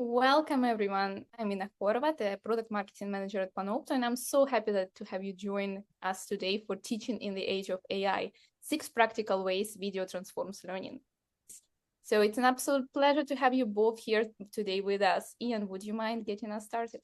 Welcome, everyone. I'm Ina Horvat, the product marketing manager at Panopto, and I'm so happy to have you join us today for Teaching in the Age of AI, 6 practical ways video transforms learning. So it's an absolute pleasure to have you both here today with us. Ian, would you mind getting us started?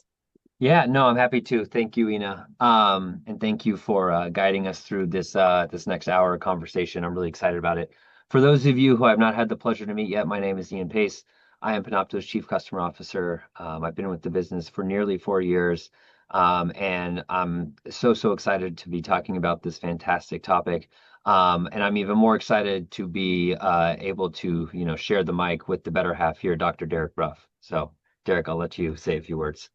Yeah, no, I'm happy to. Thank you, Ina. And thank you for guiding us through this next hour of conversation. I'm really excited about it. For those of you who I've not had the pleasure to meet yet, my name is Ian Paice. I am Panopto's Chief Customer Officer. I've been with the business for nearly 4 years, and I'm so excited to be talking about this fantastic topic. And I'm even more excited to be able to, share the mic with the better half here, Dr. Derek Bruff. So, Derek, I'll let you say a few words.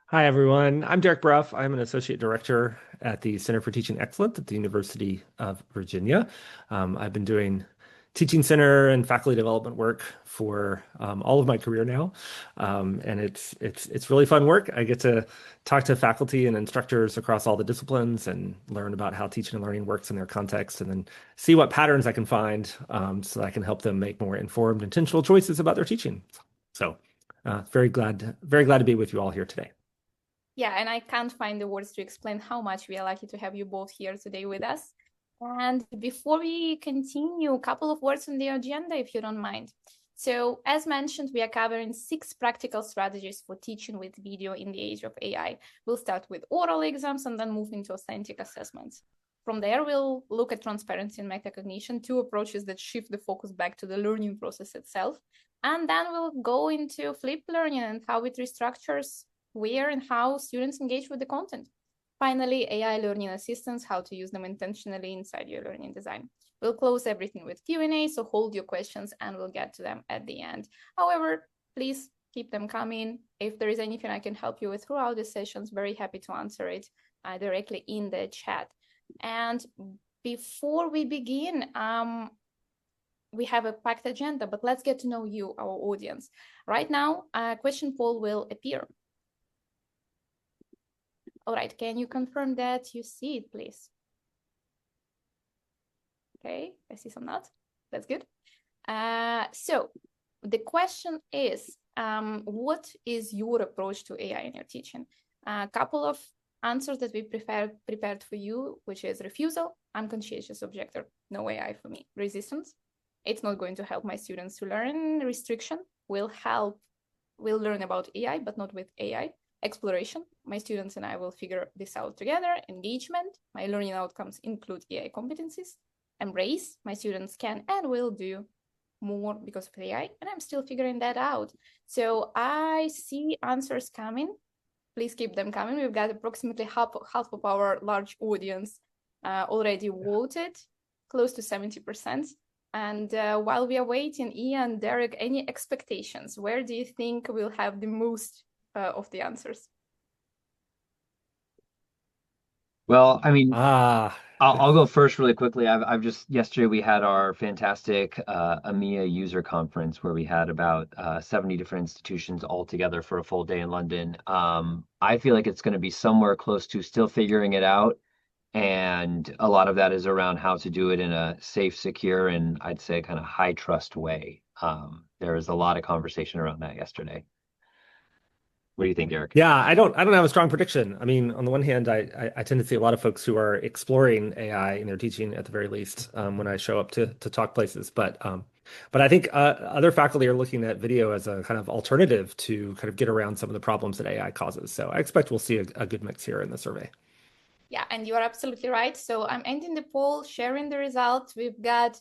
Hi, everyone. I'm Derek Bruff. I'm an associate director at the Center for Teaching Excellence at the University of Virginia. I've been doing teaching center and faculty development work for all of my career now, and it's really fun work. I get to talk to faculty and instructors across all the disciplines and learn about how teaching and learning works in their context, and then see what patterns I can find so I can help them make more informed, intentional choices about their teaching. So, very glad to be with you all here today. Yeah, and I can't find the words to explain how much we are lucky to have you both here today with us. And before we continue, a couple of words on the agenda, if you don't mind. So as mentioned, we are covering 6 practical strategies for teaching with video in the age of AI. We'll start with oral exams and then move into authentic assessments. From there, we'll look at transparency and metacognition, 2 approaches that shift the focus back to the learning process itself. And then we'll go into flipped learning and how it restructures where and how students engage with the content. Finally, AI learning assistants, how to use them intentionally inside your learning design. We'll close everything with Q&A, so hold your questions and we'll get to them at the end. However, please keep them coming. If there is anything I can help you with throughout the sessions, very happy to answer it directly in the chat. And before we begin, we have a packed agenda, but let's get to know you, our audience. Right now, a question poll will appear. All right, can you confirm that you see it, please? Okay, I see some nods. That's good. So the question is, what is your approach to AI in your teaching? A couple of answers that we prepared for you, which is refusal, unconscientious objector, no AI for me. Resistance, it's not going to help my students to learn. Restriction, will learn about AI, but not with AI. Exploration, my students and I will figure this out together. Engagement, my learning outcomes include AI competencies. Embrace, my students can and will do more because of AI, and I'm still figuring that out. So I see answers coming. Please keep them coming. We've got approximately half of our large audience already voted, close to 70%. And while we are waiting, Ian, Derek, any expectations? Where do you think we'll have the most of the answers? Well, I mean, I'll go first really quickly. I've just yesterday we had our fantastic EMEA user conference where we had about 70 different institutions all together for a full day in London. I feel like it's going to be somewhere close to still figuring it out, and a lot of that is around how to do it in a safe, secure, and I'd say kind of high trust way. There was a lot of conversation around that yesterday. What do you think, Derek? Yeah, I don't have a strong prediction. I mean, on the one hand, I tend to see a lot of folks who are exploring AI in their teaching at the very least when I show up to talk places. But I think other faculty are looking at video as a kind of alternative to kind of get around some of the problems that AI causes. So I expect we'll see a good mix here in the survey. Yeah, and you are absolutely right. So I'm ending the poll, sharing the results. We've got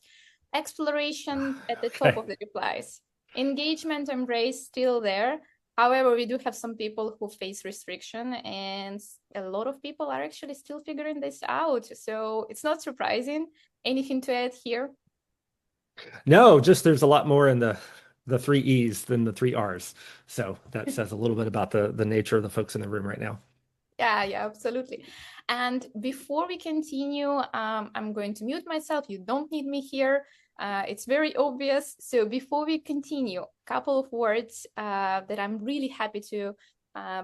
exploration at the top of the replies. Engagement, embrace, still there. However, we do have some people who face restriction, and a lot of people are actually still figuring this out. So it's not surprising. Anything to add here? No, just there's a lot more in the 3 E's than the 3 R's. So that says a little bit about the nature of the folks in the room right now. Yeah, absolutely. And before we continue, I'm going to mute myself. You don't need me here. It's very obvious. So before we continue, a couple of words that I'm really happy to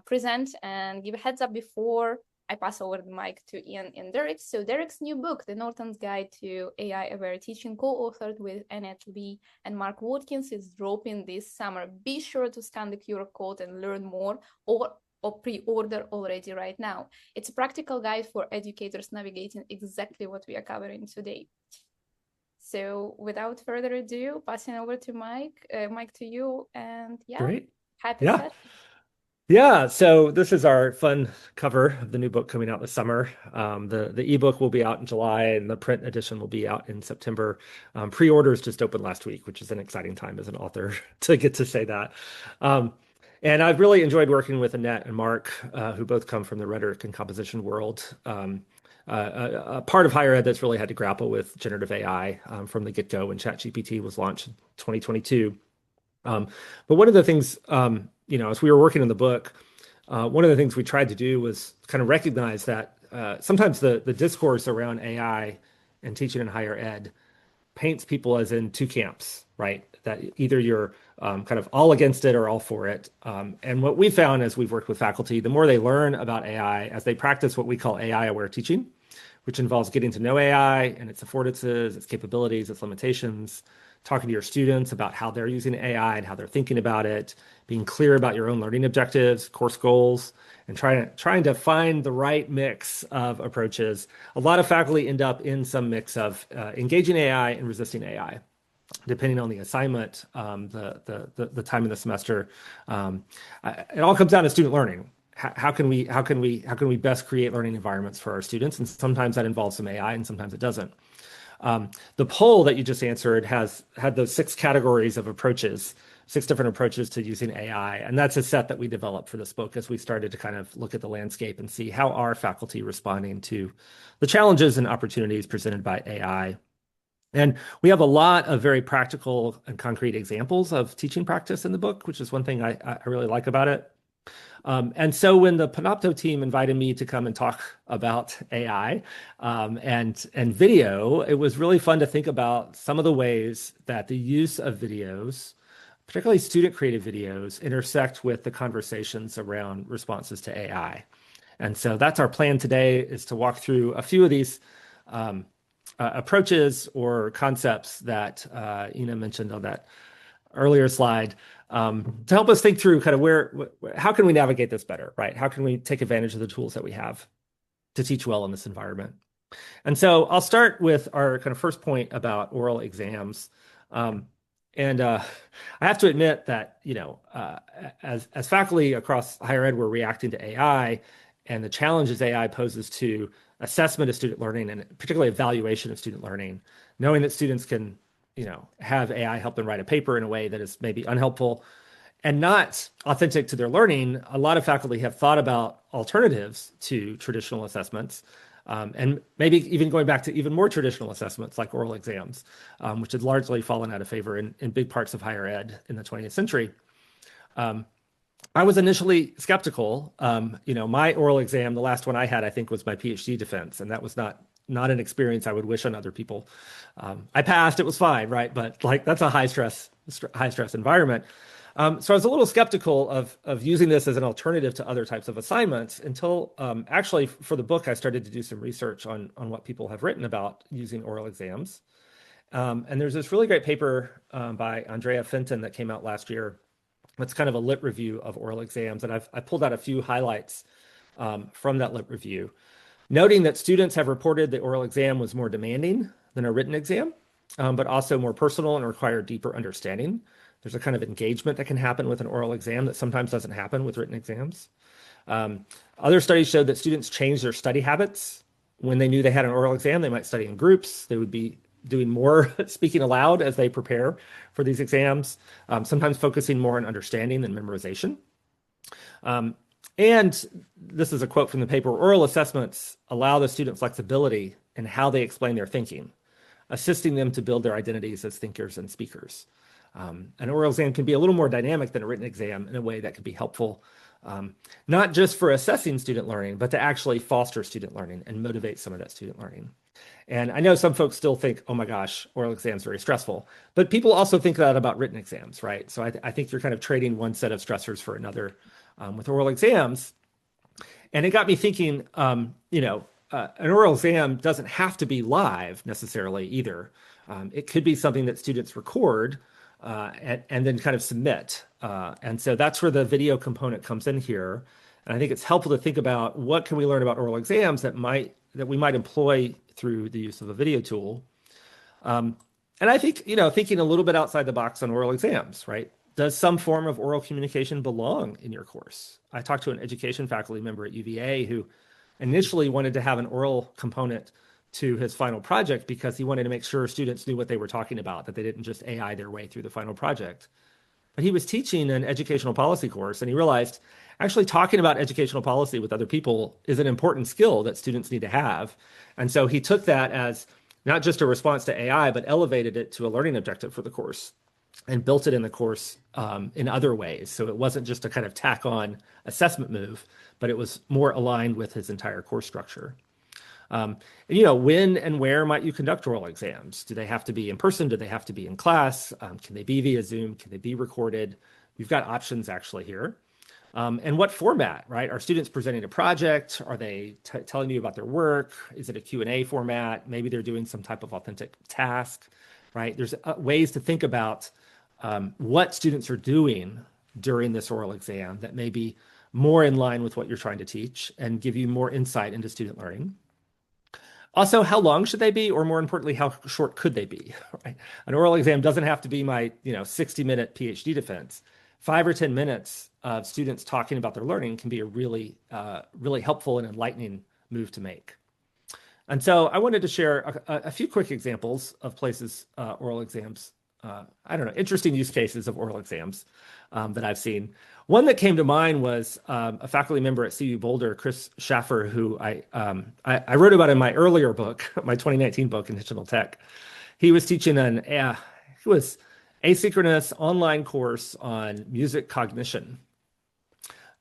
present and give a heads up before I pass over the mic to Ian and Derek. So Derek's new book, The Norton's Guide to AI-Aware Teaching, co-authored with Annette Lee and Mark Watkins, is dropping this summer. Be sure to scan the QR code and learn more, or pre-order already right now. It's a practical guide for educators navigating exactly what we are covering today. So without further ado, passing over to Mike to you, and Great. Happy session. Yeah, so this is our fun cover of the new book coming out this summer. The ebook will be out in July, and the print edition will be out in September. Pre-orders just opened last week, which is an exciting time as an author to get to say that. And I've really enjoyed working with Annette and Mark, who both come from the rhetoric and composition world. A part of higher ed that's really had to grapple with generative AI from the get-go when ChatGPT was launched in 2022. But one of the things, as we were working on the book, one of the things we tried to do was kind of recognize that sometimes the discourse around AI and teaching in higher ed paints people as in two camps, right? That either you're kind of all against it or all for it. And what we found as we've worked with faculty, the more they learn about AI, as they practice what we call AI-aware teaching, which involves getting to know AI and its affordances, its capabilities, its limitations, talking to your students about how they're using AI and how they're thinking about it, being clear about your own learning objectives, course goals, and trying to find the right mix of approaches. A lot of faculty end up in some mix of engaging AI and resisting AI, depending on the assignment, the time of the semester. It all comes down to student learning. How can we best create learning environments for our students? And sometimes that involves some AI, and sometimes it doesn't. The poll that you just answered had those 6 categories of approaches, 6 different approaches to using AI. And that's a set that we developed for this book as we started to kind of look at the landscape and see how are faculty responding to the challenges and opportunities presented by AI. And we have a lot of very practical and concrete examples of teaching practice in the book, which is one thing I really like about it. And so when the Panopto team invited me to come and talk about AI and video, it was really fun to think about some of the ways that the use of videos, particularly student-created videos, intersect with the conversations around responses to AI. And so that's our plan today, is to walk through a few of these approaches or concepts that Ina mentioned on that earlier slide, to help us think through kind of how can we navigate this better, right? How can we take advantage of the tools that we have to teach well in this environment? And so I'll start with our kind of first point about oral exams. I have to admit that, as faculty across higher ed, we're reacting to AI and the challenges AI poses to assessment of student learning, and particularly evaluation of student learning, knowing that students can have AI help them write a paper in a way that is maybe unhelpful and not authentic to their learning. A lot of faculty have thought about alternatives to traditional assessments, and maybe even going back to even more traditional assessments like oral exams, which had largely fallen out of favor in big parts of higher ed in the 20th century. I was initially skeptical. My oral exam, the last one I had, I think, was my PhD defense, and that was not an experience I would wish on other people. I passed, it was fine, right? But that's a high stress environment. So I was a little skeptical of using this as an alternative to other types of assignments until actually for the book, I started to do some research on what people have written about using oral exams. And there's this really great paper by Andrea Fenton that came out last year. It's kind of a lit review of oral exams. And I pulled out a few highlights from that lit review, noting that students have reported the oral exam was more demanding than a written exam, but also more personal and required deeper understanding. There's a kind of engagement that can happen with an oral exam that sometimes doesn't happen with written exams. Other studies showed that students changed their study habits. When they knew they had an oral exam, they might study in groups. They would be doing more speaking aloud as they prepare for these exams, sometimes focusing more on understanding than memorization. And this is a quote from the paper: oral assessments allow the student flexibility in how they explain their thinking, assisting them to build their identities as thinkers and speakers. An oral exam can be a little more dynamic than a written exam in a way that can be helpful, not just for assessing student learning, but to actually foster student learning and motivate some of that student learning. And I know some folks still think, oh my gosh, oral exams are very stressful, but people also think that about written exams, right? So I think you're kind of trading one set of stressors for another with oral exams. And it got me thinking, an oral exam doesn't have to be live necessarily either. It could be something that students record and then kind of submit. And so that's where the video component comes in here. And I think it's helpful to think about what can we learn about oral exams that we might employ through the use of a video tool. And I think, thinking a little bit outside the box on oral exams, right? Does some form of oral communication belong in your course? I talked to an education faculty member at UVA who initially wanted to have an oral component to his final project because he wanted to make sure students knew what they were talking about, that they didn't just AI their way through the final project. But he was teaching an educational policy course, and he realized actually talking about educational policy with other people is an important skill that students need to have. And so he took that as not just a response to AI, but elevated it to a learning objective for the course and built it in the course in other ways. So it wasn't just a kind of tack on assessment move, but it was more aligned with his entire course structure. When and where might you conduct oral exams? Do they have to be in person? Do they have to be in class? Can they be via Zoom? Can they be recorded? We've got options actually here. And what format, right? Are students presenting a project? Are they telling you about their work? Is it a Q&A format? Maybe they're doing some type of authentic task, right? There's ways to think about what students are doing during this oral exam that may be more in line with what you're trying to teach and give you more insight into student learning. Also, how long should they be? Or more importantly, how short could they be? Right? An oral exam doesn't have to be my 60-minute PhD defense. 5 or 10 minutes of students talking about their learning can be a really, really helpful and enlightening move to make. And so I wanted to share a few quick examples of places oral exams, interesting use cases of oral exams that I've seen. One that came to mind was a faculty member at CU Boulder, Chris Schaffer, who I wrote about in my earlier book, my 2019 book, Intentional Tech. He was teaching asynchronous online course on music cognition.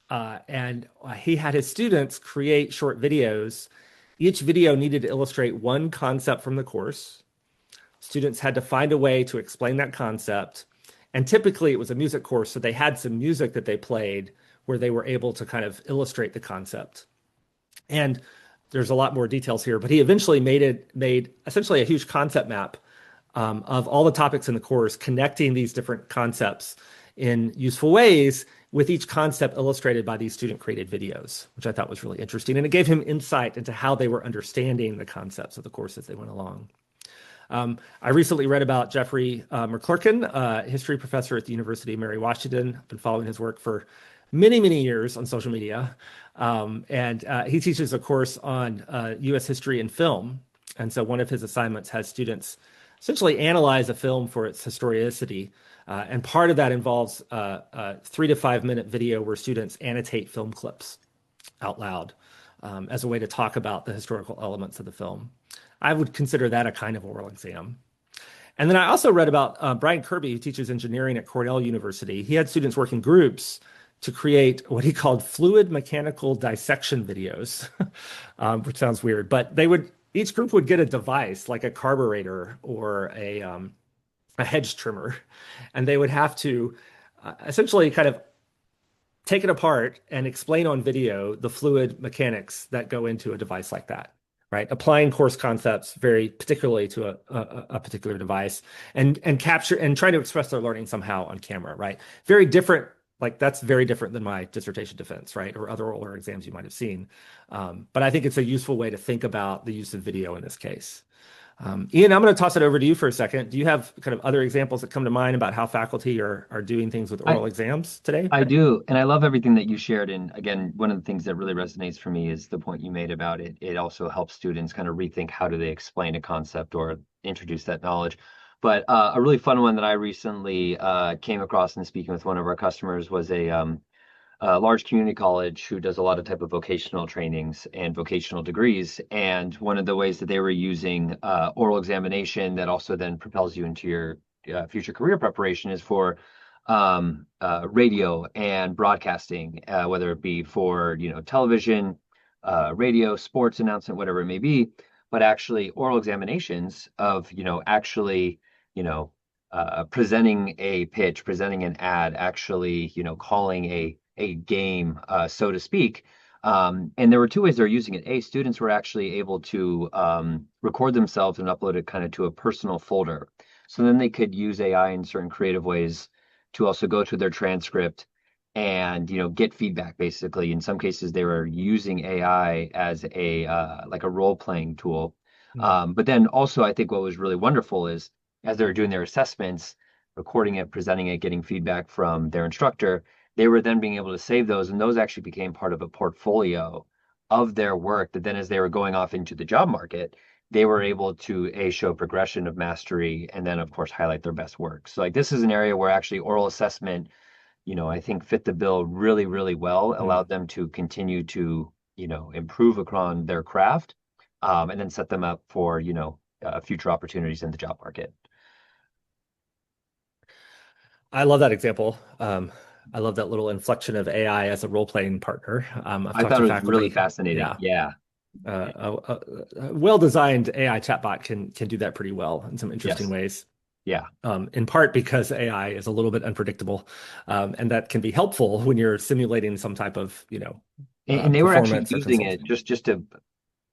And he had his students create short videos. Each video needed to illustrate one concept from the course. Students had to find a way to explain that concept. And typically it was a music course, so they had some music that they played where they were able to kind of illustrate the concept. And there's a lot more details here, but he eventually made essentially a huge concept map of all the topics in the course, connecting these different concepts in useful ways with each concept illustrated by these student-created videos, which I thought was really interesting. And it gave him insight into how they were understanding the concepts of the course as they went along. I recently read about Jeffrey McClurkin, a history professor at the University of Mary Washington. I've been following his work for many, many years on social media. And he teaches a course on U.S. history and film. And so one of his assignments has students essentially analyze a film for its historicity. And part of that involves a 3 to 5 minute video where students annotate film clips out loud as a way to talk about the historical elements of the film. I would consider that a kind of oral exam. And then I also read about Brian Kirby, who teaches engineering at Cornell University. He had students work in groups to create what he called fluid mechanical dissection videos, which sounds weird, but each group would get a device like a carburetor or a hedge trimmer, and they would have to essentially kind of take it apart and explain on video the fluid mechanics that go into a device like that, right? Applying course concepts very particularly to a particular device and capture and try to express their learning somehow on camera, right? Very different. Like that's very different than my dissertation defense, right? Or other oral exams you might have seen. But I think it's a useful way to think about the use of video in this case. Ian, I'm going to toss it over to you for a second. Do you have kind of other examples that come to mind about how faculty are doing things with oral exams today? I do. And I love everything that you shared. And again, one of the things that really resonates for me is the point you made about it. It also helps students kind of rethink how do they explain a concept or introduce that knowledge. But a really fun one that I recently came across in speaking with one of our customers was a large community college who does a lot of type of vocational trainings and vocational degrees. And one of the ways that they were using oral examination that also then propels you into your future career preparation is for radio and broadcasting, whether it be for television, radio, sports announcement, whatever it may be. But actually oral examinations of presenting a pitch, presenting an ad, actually calling a game, so to speak, And there were two ways they were using it. A, students were actually able to record themselves and upload it kind of to a personal folder. So then they could use AI in certain creative ways to also go through their transcript and get feedback. Basically, in some cases, they were using AI as a like a role-playing tool. But then also, I think what was really wonderful is as they were doing their assessments, recording it, presenting it, getting feedback from their instructor, they were then being able to save those, and those actually became part of a portfolio of their work that then as they were going off into the job market, they were able to show progression of mastery and then of course highlight their best work. So like this is an area where actually oral assessment, I think fit the bill really, really well, allowed them to continue to, improve upon their craft, and then set them up for, future opportunities in the job market. I love that example. I love that little inflection of AI as a role-playing partner. I've I talked thought to it was faculty. really fascinating. Yeah. A well-designed AI chatbot can do that pretty well in some interesting ways. Yeah. In part because AI is a little bit unpredictable, and that can be helpful when you're simulating some type of, and they were actually performance or using it consulting. just to,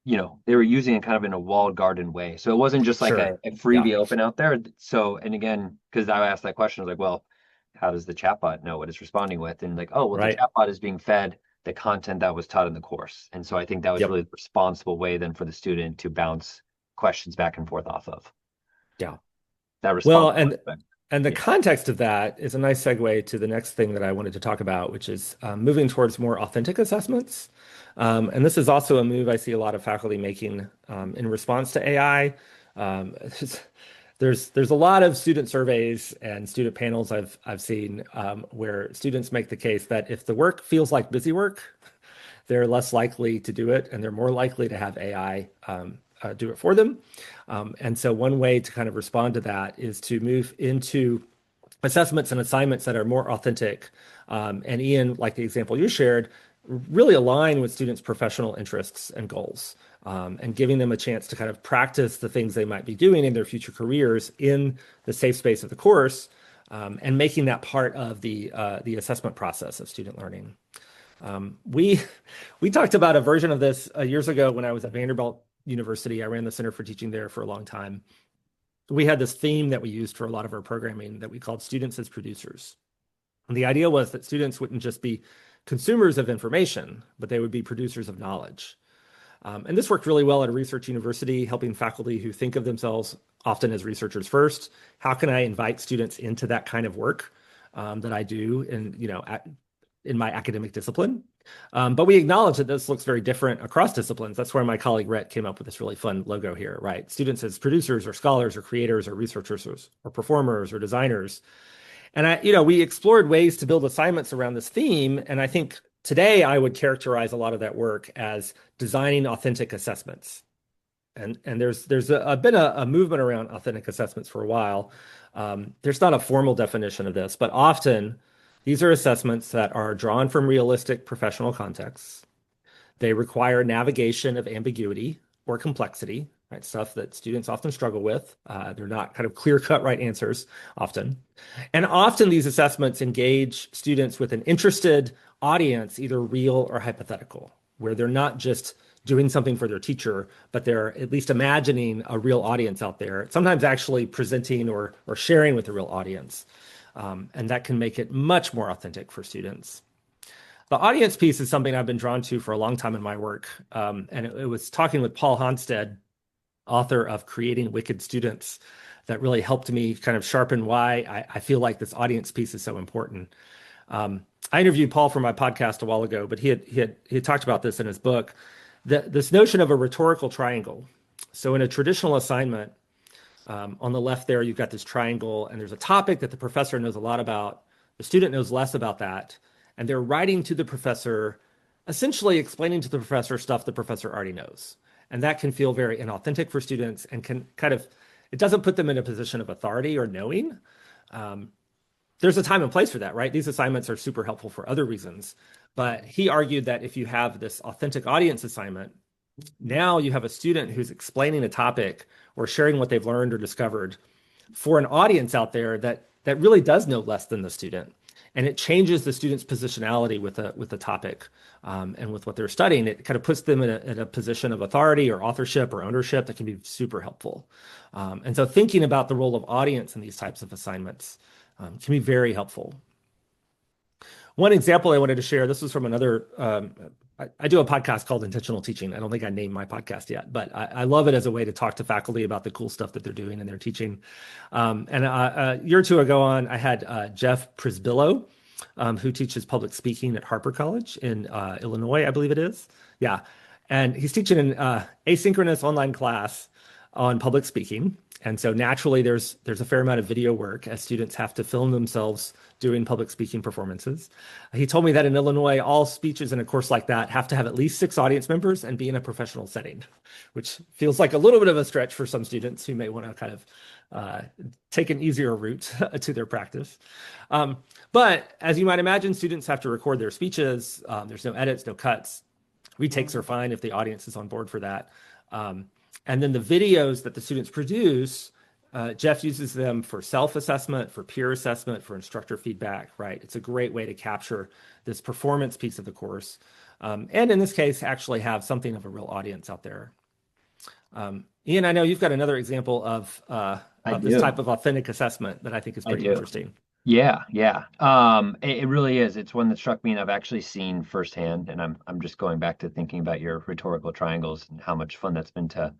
they were using it kind of in a walled garden way. So it wasn't just like Sure. a freebie open out there. So, and again, because I asked that question, I was like, well, how does the chatbot know what it's responding with? And like, oh, well, the chatbot is being fed the content that was taught in the course. And so I think that was really the responsible way then for the student to bounce questions back and forth off of. Yeah. That responsible and the context of that is a nice segue to the next thing that I wanted to talk about, which is moving towards more authentic assessments. And this is also a move I see a lot of faculty making in response to AI. There's a lot of student surveys and student panels I've seen where students make the case that if the work feels like busy work, they're less likely to do it, and they're more likely to have AI do it for them. And so one way to kind of respond to that is to move into assessments and assignments that are more authentic. And Ian, like the example you shared, really align with students' professional interests and goals, and giving them a chance to kind of practice the things they might be doing in their future careers in the safe space of the course, and making that part of the assessment process of student learning. We talked about a version of this years ago when I was at Vanderbilt University. I ran the Center for Teaching there for a long time. We had this theme that we used for a lot of our programming that we called students as producers. And the idea was that students wouldn't just be consumers of information, but they would be producers of knowledge. And this worked really well at a research university, helping faculty who think of themselves often as researchers first. How can I invite students into that kind of work that I do in my academic discipline? But we acknowledge that this looks very different across disciplines. That's where my colleague Rhett came up with this really fun logo here, right? Students as producers or scholars or creators or researchers or performers or designers. And we explored ways to build assignments around this theme. And I think today I would characterize a lot of that work as designing authentic assessments. And there's been a movement around authentic assessments for a while. There's not a formal definition of this, but often these are assessments that are drawn from realistic professional contexts. They require navigation of ambiguity or complexity, right? Stuff that students often struggle with. They're not kind of clear-cut right answers often. And often these assessments engage students with an interested audience, either real or hypothetical, where they're not just doing something for their teacher, but they're at least imagining a real audience out there, sometimes actually presenting or sharing with the real audience. And that can make it much more authentic for students. The audience piece is something I've been drawn to for a long time in my work. And it was talking with Paul Honstead, author of Creating Wicked Students, that really helped me kind of sharpen why I feel like this audience piece is so important. I interviewed Paul for my podcast a while ago, but he had talked about this in his book, this notion of a rhetorical triangle. So in a traditional assignment, on the left there, you've got this triangle, and there's a topic that the professor knows a lot about. The student knows less about that. And they're writing to the professor, essentially explaining to the professor stuff the professor already knows. And that can feel very inauthentic for students and can it doesn't put them in a position of authority or knowing. There's a time and place for that, right? These assignments are super helpful for other reasons. But he argued that if you have this authentic audience assignment, now you have a student who's explaining a topic or sharing what they've learned or discovered for an audience out there that really does know less than the student. and it changes the student's positionality with the topic and with what they're studying. It kind of puts them in a position of authority or authorship or ownership that can be super helpful. And so thinking about the role of audience in these types of assignments can be very helpful. One example I wanted to share, this was from another, I do a podcast called Intentional Teaching. I don't think I named my podcast yet, but I love it as a way to talk to faculty about the cool stuff that they're doing and they're teaching. And a year or two ago I had Jeff Prisbillo, who teaches public speaking at Harper College in Illinois, I believe it is. Yeah. And he's teaching an asynchronous online class on public speaking. And so naturally, there's a fair amount of video work as students have to film themselves doing public speaking performances. He told me that in Illinois, all speeches in a course like that have to have at least 6 audience members and be in a professional setting, which feels like a little bit of a stretch for some students who may want to kind of take an easier route to their practice. But as you might imagine, students have to record their speeches. There's no edits, no cuts. Retakes are fine if the audience is on board for that. And then the videos that the students produce, Jeff uses them for self-assessment, for peer assessment, for instructor feedback, right? It's a great way to capture this performance piece of the course. And in this case, actually have something of a real audience out there. Ian, I know you've got another example of this type of authentic assessment that I think is pretty interesting. Yeah. It really is. It's one that struck me and I've actually seen firsthand. And I'm just going back to thinking about your rhetorical triangles and how much fun that's been to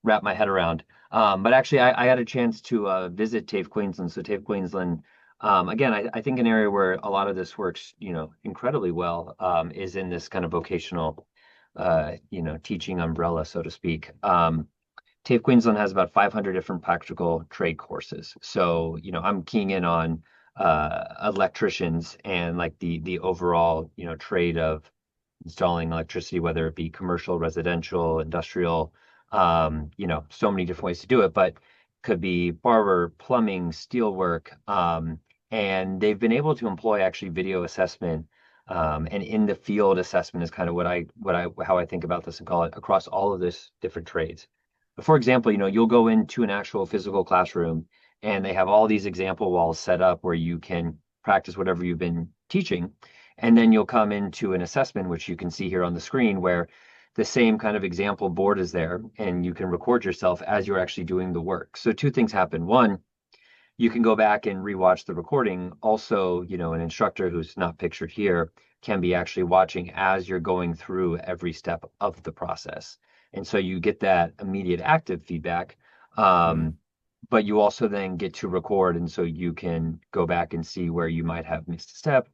wrap my head around. But actually, I had a chance to visit TAFE Queensland. So TAFE Queensland, again, I think an area where a lot of this works, incredibly well is in this kind of vocational, teaching umbrella, so to speak. TAFE Queensland has about 500 different practical trade courses. So, I'm keying in on electricians and like the overall, trade of installing electricity, whether it be commercial, residential, industrial, so many different ways to do it, but could be barber, plumbing, steelwork. And they've been able to employ actually video assessment and in the field assessment is kind of how I think about this and call it across all of this different trades. For example, you'll go into an actual physical classroom and they have all these example walls set up where you can practice whatever you've been teaching. And then you'll come into an assessment, which you can see here on the screen, where the same kind of example board is there and you can record yourself as you're actually doing the work. So 2 things happen. One, you can go back and rewatch the recording. Also, an instructor who's not pictured here can be actually watching as you're going through every step of the process. And so you get that immediate active feedback, but you also then get to record. And so you can go back and see where you might have missed a step.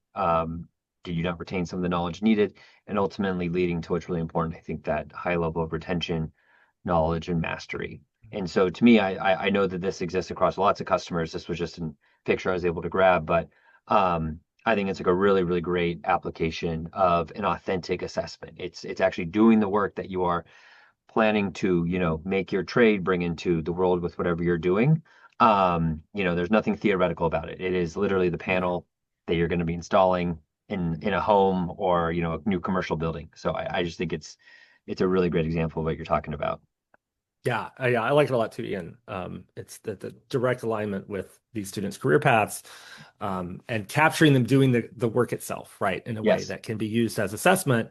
Did you not retain some of the knowledge needed? And ultimately leading to what's really important, I think, that high level of retention, knowledge, and mastery. And so to me, I know that this exists across lots of customers. This was just a picture I was able to grab, but I think it's like a really, really great application of an authentic assessment. It's actually doing the work that you are planning to, make your trade, bring into the world with whatever you're doing. There's nothing theoretical about it. It is literally the panel that you're going to be installing in a home or, a new commercial building. So I just think it's a really great example of what you're talking about. Yeah, I like it a lot too, Ian. It's the direct alignment with these students' career paths and capturing them doing the work itself, right, in a way that can be used as assessment.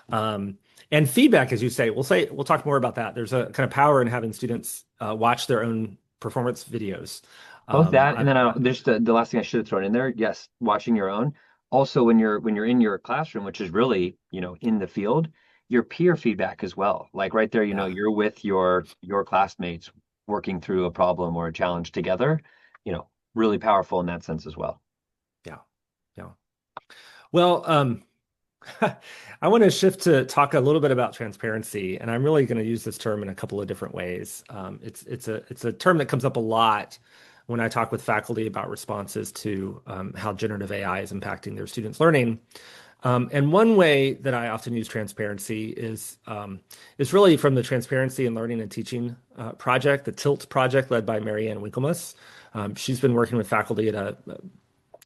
And feedback, as you say, we'll talk more about that. There's a kind of power in having students watch their own performance videos. Both that, and then there's the last thing I should have thrown in there. Yes, watching your own. Also, when you're in your classroom, which is really, in the field, your peer feedback as well. Like right there, you're with your classmates working through a problem or a challenge together, really powerful in that sense as well. Yeah. Well, I want to shift to talk a little bit about transparency, and I'm really going to use this term in a couple of different ways. It's a term that comes up a lot when I talk with faculty about responses to how generative AI is impacting their students' learning. And one way that I often use transparency is really from the Transparency in Learning and Teaching project, the TILT project led by Marianne Winkelmus. She's been working with faculty at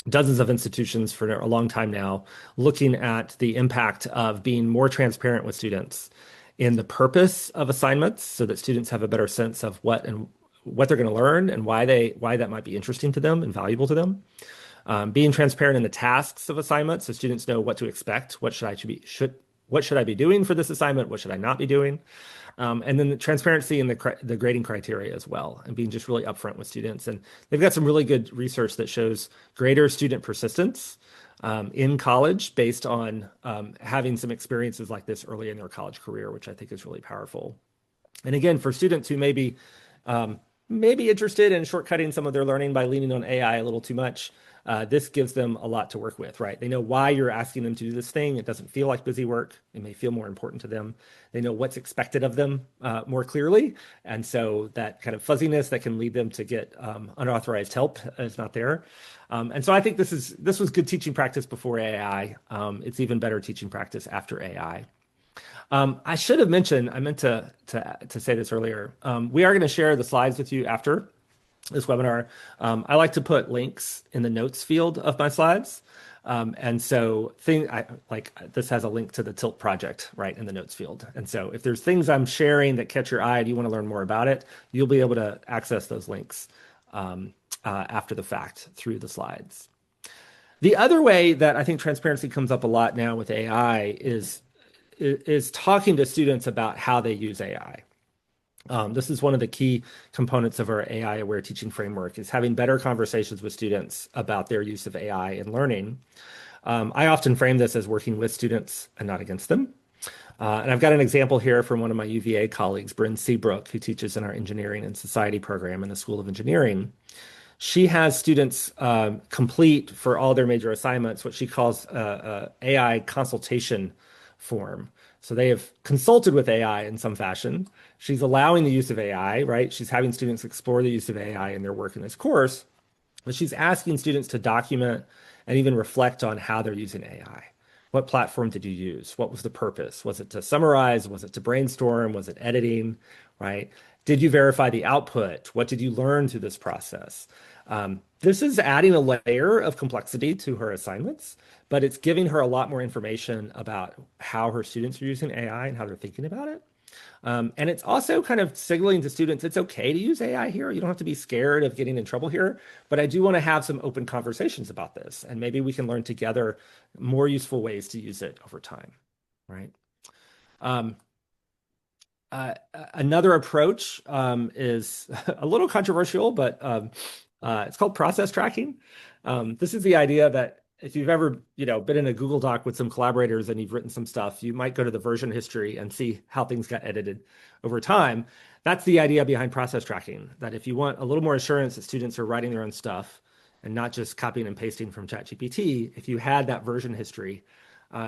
dozens of institutions for a long time now, looking at the impact of being more transparent with students in the purpose of assignments so that students have a better sense of what they're going to learn and why that might be interesting to them and valuable to them. being transparent in the tasks of assignments so students know what to expect, what should I be doing for this assignment, what should I not be doing, and then the transparency in the grading criteria as well, and being just really upfront with students. And they've got some really good research that shows greater student persistence in college based on having some experiences like this early in their college career, which I think is really powerful. And again, for students who may be interested in shortcutting some of their learning by leaning on AI a little too much, this gives them a lot to work with, right? They know why you're asking them to do this thing. It doesn't feel like busy work. It may feel more important to them. They know what's expected of them more clearly. And so that kind of fuzziness that can lead them to get unauthorized help is not there. And so I think this was good teaching practice before AI. It's even better teaching practice after AI. I should have mentioned, I meant to say this earlier. We are going to share the slides with you after this webinar. I like to put links in the notes field of my slides. And so this has a link to the Tilt project right in the notes field. And so if there's things I'm sharing that catch your eye and you want to learn more about it, you'll be able to access those links after the fact through the slides. The other way that I think transparency comes up a lot now with AI is talking to students about how they use AI. This is one of the key components of our AI-aware teaching framework, is having better conversations with students about their use of AI in learning. I often frame this as working with students and not against them. And I've got an example here from one of my UVA colleagues, Bryn Seabrook, who teaches in our Engineering and Society program in the School of Engineering. She has students complete for all their major assignments what she calls AI consultation form. So they have consulted with AI in some fashion. She's allowing the use of AI, right? She's having students explore the use of AI in their work in this course, but she's asking students to document and even reflect on how they're using AI. What platform did you use? What was the purpose? Was it to summarize? Was it to brainstorm? Was it editing, right? Did you verify the output? What did you learn through this process? This is adding a layer of complexity to her assignments, but it's giving her a lot more information about how her students are using AI and how they're thinking about it. And it's also kind of signaling to students it's okay to use AI here. You don't have to be scared of getting in trouble here, but I do want to have some open conversations about this, and maybe we can learn together more useful ways to use it over time, right? Another approach is a little controversial, but it's called process tracking. This is the idea that if you've ever, been in a Google Doc with some collaborators and you've written some stuff, you might go to the version history and see how things got edited over time. That's the idea behind process tracking, that if you want a little more assurance that students are writing their own stuff and not just copying and pasting from ChatGPT, if you had that version history,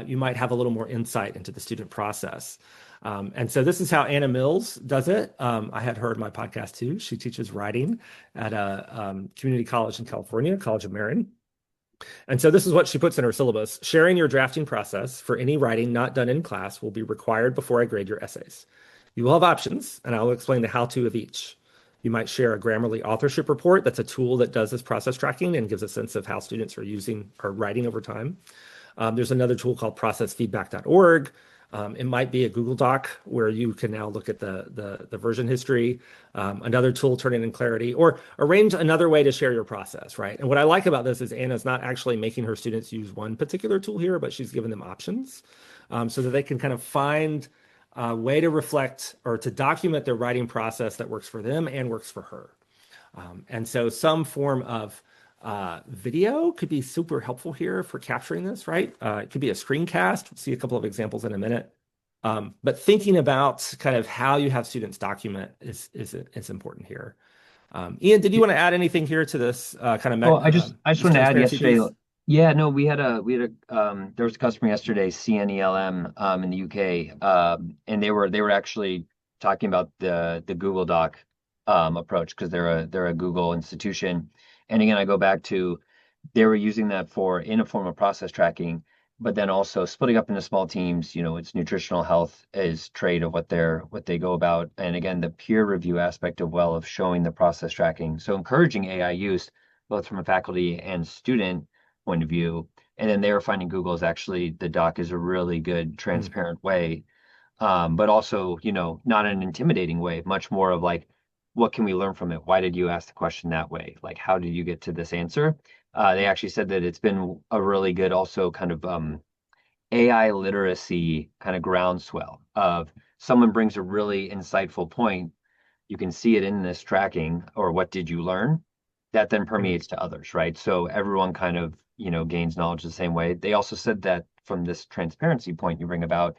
you might have a little more insight into the student process. And so this is how Anna Mills does it. I had her in my podcast too. She teaches writing at a community college in California, College of Marin. And so this is what she puts in her syllabus. Sharing your drafting process for any writing not done in class will be required before I grade your essays. You will have options, and I will explain the how-to of each. You might share a Grammarly authorship report. That's a tool that does this process tracking and gives a sense of how students are using or writing over time. There's another tool called processfeedback.org. It might be a Google Doc where you can now look at the version history, another tool, Turn It in Clarity, or arrange another way to share your process, right? And what I like about this is Anna's not actually making her students use one particular tool here, but she's given them options so that they can kind of find a way to reflect or to document their writing process that works for them and works for her. And so some form of video could be super helpful here for capturing this, right? It could be a screencast. We'll see a couple of examples in a minute. But thinking about kind of how you have students document is important here. Ian, did you want to add anything here to this kind of? Well, I just wanted to add yesterday. Piece? Yeah, no, there was a customer yesterday, CNELM, in the UK, and they were actually talking about the Google Doc approach because they're a Google institution. And again, I go back to they were using that in a form of process tracking, but then also splitting up into small teams. It's nutritional health is trait of what they go about. And again, the peer review aspect of showing the process tracking. So encouraging AI use, both from a faculty and student point of view. And then they were finding Google is actually, the doc is a really good, transparent way, but also, not an intimidating way, much more of like, what can we learn from it? Why did you ask the question that way? Like, how did you get to this answer? They actually said that it's been a really good also kind of AI literacy kind of groundswell of someone brings a really insightful point. You can see it in this tracking or what did you learn that then permeates to others, right? So everyone kind of, gains knowledge the same way. They also said that from this transparency point you bring about,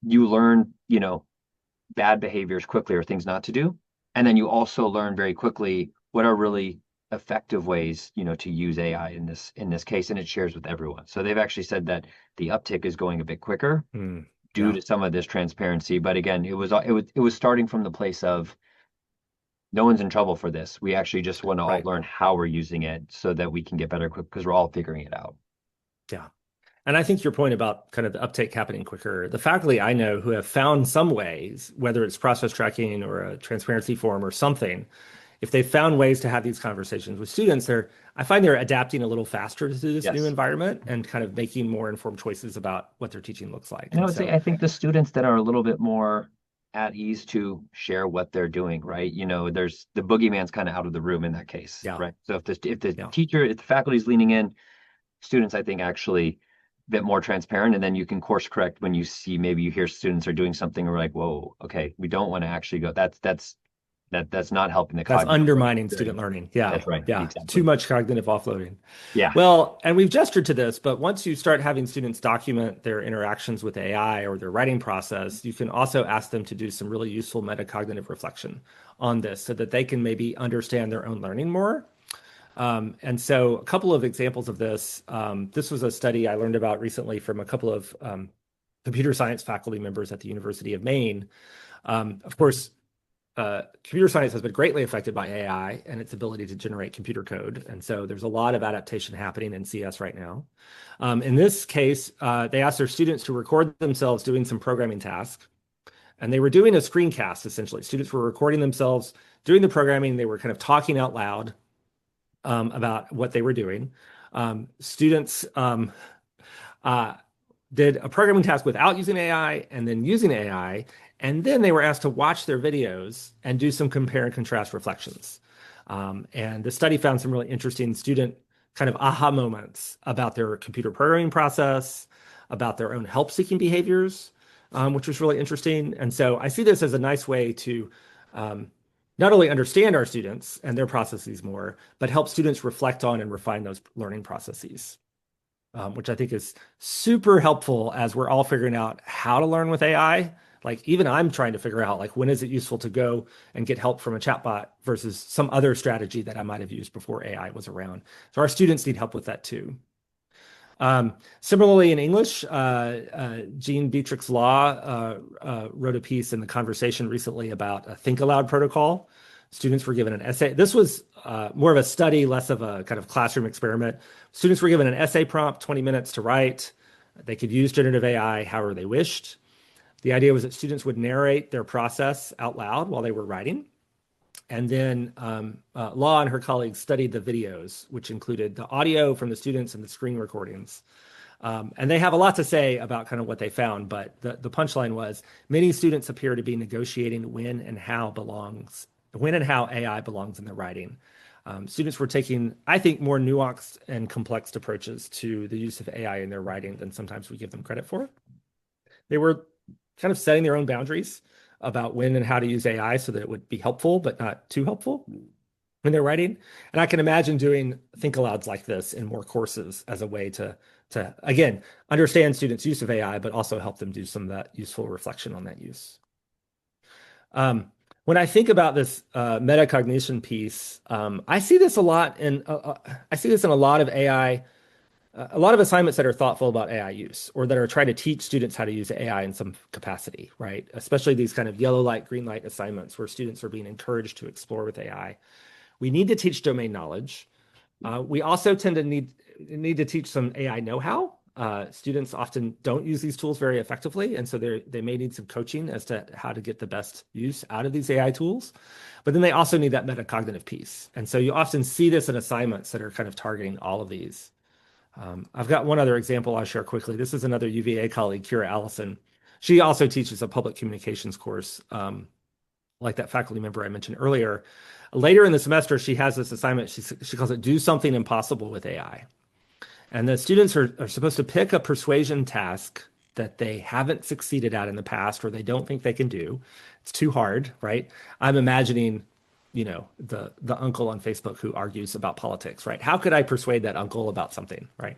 you learn, bad behaviors quickly or things not to do. And then you also learn very quickly what are really effective ways, to use AI in this case, and it shares with everyone. So they've actually said that the uptick is going a bit quicker due to some of this transparency. But again, it was starting from the place of no one's in trouble for this. We actually just want to all learn how we're using it so that we can get better quick because we're all figuring it out. Yeah. And I think your point about kind of the uptake happening quicker, the faculty I know who have found some ways, whether it's process tracking or a transparency form or something, if they've found ways to have these conversations with students, I find they're adapting a little faster to this new environment and kind of making more informed choices about what their teaching looks like. And I would say, I think the students that are a little bit more at ease to share what they're doing, right? There's the boogeyman's kind of out of the room in that case, right? So if the faculty's leaning in, students, I think, actually a bit more transparent, and then you can course correct when you maybe you hear students are doing something, or like, whoa, okay, we don't want to actually go. That's not helping the That's undermining student learning. Yeah. That's right. Yeah. Exactly. Too much cognitive offloading. Yeah. Well, and we've gestured to this, but once you start having students document their interactions with AI or their writing process, you can also ask them to do some really useful metacognitive reflection on this so that they can maybe understand their own learning more. And so a couple of examples of this, this was a study I learned about recently from a couple of computer science faculty members at the University of Maine. Of course, computer science has been greatly affected by AI and its ability to generate computer code. And so there's a lot of adaptation happening in CS right now. In this case, they asked their students to record themselves doing some programming tasks. And they were doing a screencast, essentially. Students were recording themselves doing the programming. They were kind of talking out loud about what they were doing. Students did a programming task without using AI and then using AI. And then they were asked to watch their videos and do some compare and contrast reflections. And the study found some really interesting student kind of aha moments about their computer programming process, about their own help-seeking behaviors, which was really interesting. And so I see this as a nice way to not only understand our students and their processes more, but help students reflect on and refine those learning processes, which I think is super helpful as we're all figuring out how to learn with AI. Like even I'm trying to figure out like when is it useful to go and get help from a chatbot versus some other strategy that I might have used before AI was around. So our students need help with that too. Similarly, in English, Jean Beatrix Law wrote a piece in The Conversation recently about a think aloud protocol. Students were given an essay. This was more of a study, less of a kind of classroom experiment. Students were given an essay prompt, 20 minutes to write. They could use generative AI however they wished. The idea was that students would narrate their process out loud while they were writing. And then Law and her colleagues studied the videos, which included the audio from the students and the screen recordings. And they have a lot to say about kind of what they found, but the punchline was many students appear to be negotiating when and how AI belongs in their writing. Students were taking, I think, more nuanced and complex approaches to the use of AI in their writing than sometimes we give them credit for. They were kind of setting their own boundaries about when and how to use AI so that it would be helpful, but not too helpful when they're writing. And I can imagine doing think alouds like this in more courses as a way to again, understand students' use of AI, but also help them do some of that useful reflection on that use. When I think about this metacognition piece, I see this a lot in a lot of AI, a lot of assignments that are thoughtful about AI use or that are trying to teach students how to use AI in some capacity, right? Especially these kind of yellow light, green light assignments where students are being encouraged to explore with AI. We need to teach domain knowledge. We also tend to need to teach some AI know-how. Students often don't use these tools very effectively, and so they may need some coaching as to how to get the best use out of these AI tools. But then they also need that metacognitive piece. And so you often see this in assignments that are kind of targeting all of these. I've got one other example I'll share quickly. This is another UVA colleague, Kira Allison. She also teaches a public communications course like that faculty member I mentioned earlier. Later in the semester, she has this assignment. She calls it "Do Something Impossible with AI." And the students are supposed to pick a persuasion task that they haven't succeeded at in the past or they don't think they can do. It's too hard, right? I'm imagining, the uncle on Facebook who argues about politics, right? How could I persuade that uncle about something, right?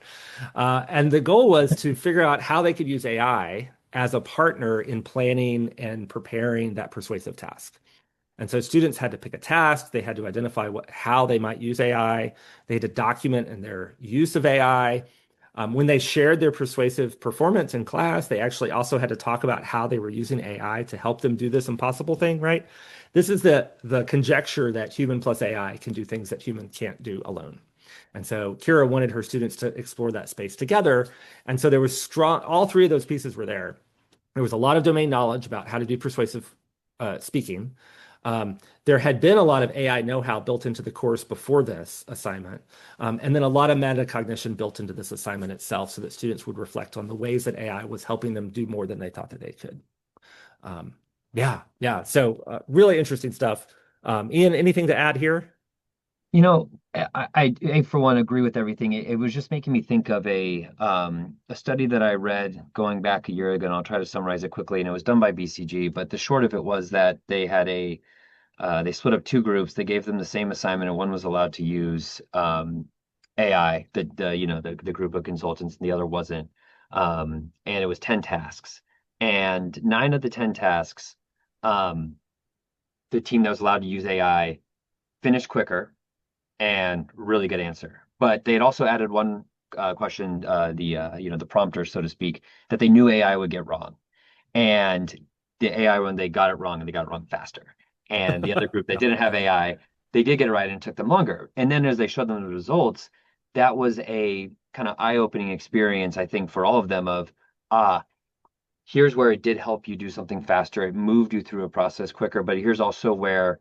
And the goal was to figure out how they could use AI as a partner in planning and preparing that persuasive task. And so students had to pick a task. They had to identify how they might use AI. They had to document in their use of AI. When they shared their persuasive performance in class, they actually also had to talk about how they were using AI to help them do this impossible thing, right? This is the conjecture that human plus AI can do things that human can't do alone. And so Kira wanted her students to explore that space together. And so there was strong, all three of those pieces were there. There was a lot of domain knowledge about how to do persuasive speaking. There had been a lot of AI know-how built into the course before this assignment, and then a lot of metacognition built into this assignment itself so that students would reflect on the ways that AI was helping them do more than they thought that they could. Yeah. So really interesting stuff. Ian, anything to add here? I for one agree with everything. It was just making me think of a study that I read going back a year ago, and I'll try to summarize it quickly. And it was done by BCG, but the short of it was that they had they split up two groups. They gave them the same assignment, and one was allowed to use AI, the group of consultants, and the other wasn't. And it was 10 tasks, and 9 of the 10 tasks, the team that was allowed to use AI finished quicker and really good answer. But they had also added one question, the prompter, so to speak, that they knew AI would get wrong. And the AI, when they got it wrong, and they got it wrong faster. And the other group that didn't have AI, they did get it right and it took them longer. And then as they showed them the results, that was a kind of eye-opening experience, I think, for all of them of, here's where it did help you do something faster. It moved you through a process quicker, but here's also where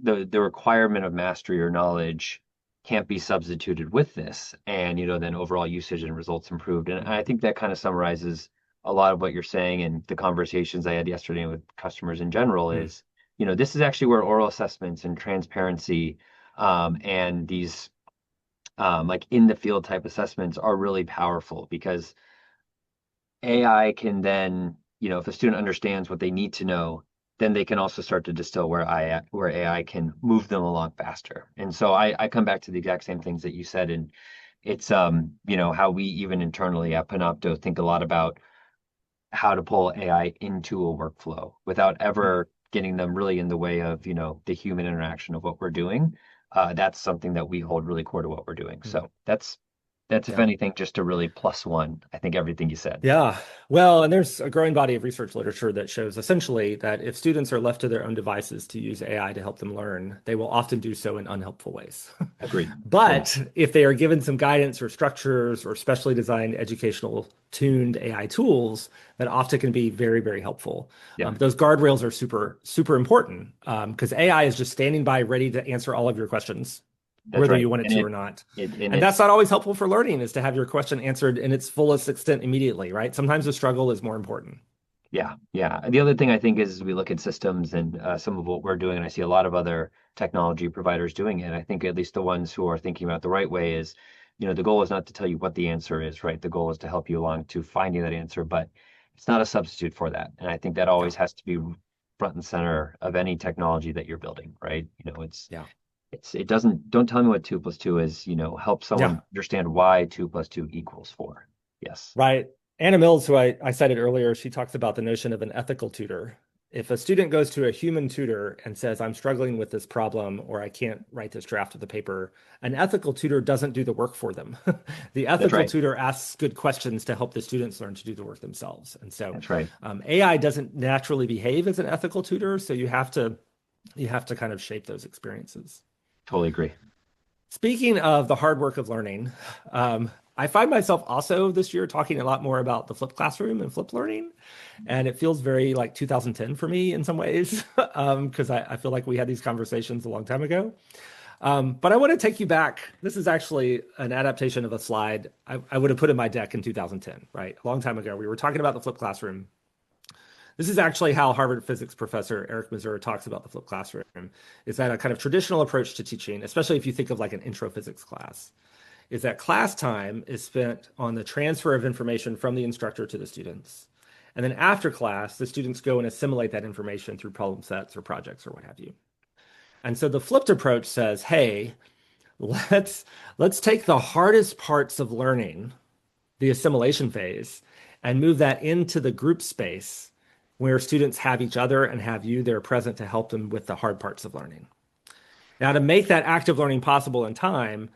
the requirement of mastery or knowledge can't be substituted with this. And, then overall usage and results improved. And I think that kind of summarizes a lot of what you're saying, and the conversations I had yesterday with customers in general is, this is actually where oral assessments and transparency and these like in the field type assessments are really powerful, because AI can then, if a student understands what they need to know, then they can also start to distill where AI can move them along faster. And so I come back to the exact same things that you said, and it's how we even internally at Panopto think a lot about how to pull AI into a workflow without ever getting them really in the way of the human interaction of what we're doing. That's something that we hold really core to what we're doing. So that's if anything, just a really +1, I think, everything you said. Yeah. Well, and there's a growing body of research literature that shows essentially that if students are left to their own devices to use AI to help them learn, they will often do so in unhelpful ways. Agreed. But if they are given some guidance or structures or specially designed educational tuned AI tools, that often can be very, very helpful. Yeah. Those guardrails are super, super important because AI is just standing by ready to answer all of your questions. That's whether right. you want it to or not. And that's not always helpful for learning, is to have your question answered in its fullest extent immediately, right? Sometimes the struggle is more important. Yeah. The other thing I think is we look at systems and some of what we're doing, and I see a lot of other technology providers doing it. I think at least the ones who are thinking about the right way is, the goal is not to tell you what the answer is, right? The goal is to help you along to finding that answer, but it's not a substitute for that. And I think that always has to be front and center of any technology that you're building, right? Don't tell me what 2 + 2 is, help someone understand why 2 + 2 = 4. Yes. Right. Anna Mills, who I cited earlier, she talks about the notion of an ethical tutor. If a student goes to a human tutor and says, I'm struggling with this problem, or I can't write this draft of the paper, an ethical tutor doesn't do the work for them. The ethical tutor asks good questions to help the students learn to do the work themselves. And so that's right. AI doesn't naturally behave as an ethical tutor, so you have to kind of shape those experiences. Totally agree. Speaking of the hard work of learning, I find myself also this year talking a lot more about the flipped classroom and flipped learning. And it feels very like 2010 for me in some ways, because I feel like we had these conversations a long time ago. But I want to take you back. This is actually an adaptation of a slide I would have put in my deck in 2010, right? A long time ago. We were talking about the flipped classroom. This is actually how Harvard physics professor Eric Mazur talks about the flipped classroom, is that a kind of traditional approach to teaching, especially if you think of like an intro physics class, is that class time is spent on the transfer of information from the instructor to the students. And then after class, the students go and assimilate that information through problem sets or projects or what have you. And so the flipped approach says, hey, let's take the hardest parts of learning, the assimilation phase, and move that into the group space where students have each other and have you there present to help them with the hard parts of learning. Now, to make that active learning possible in time,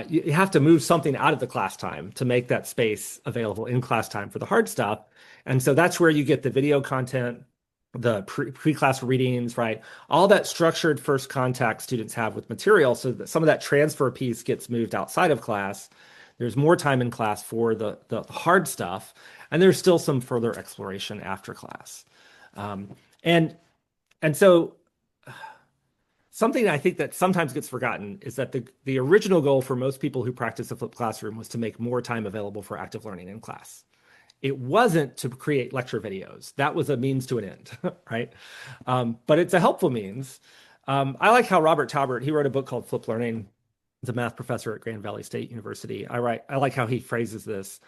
you have to move something out of the class time to make that space available in class time for the hard stuff. And so that's where you get the video content, the pre-class readings, right? All that structured first contact students have with material, so that some of that transfer piece gets moved outside of class. There's more time in class for the hard stuff, and there's still some further exploration after class. And so something I think that sometimes gets forgotten is that the original goal for most people who practice a flipped classroom was to make more time available for active learning in class. It wasn't to create lecture videos. That was a means to an end, right? But it's a helpful means. I like how Robert Taubert, he wrote a book called Flipped Learning. He's a math professor at Grand Valley State University. I like how he phrases this.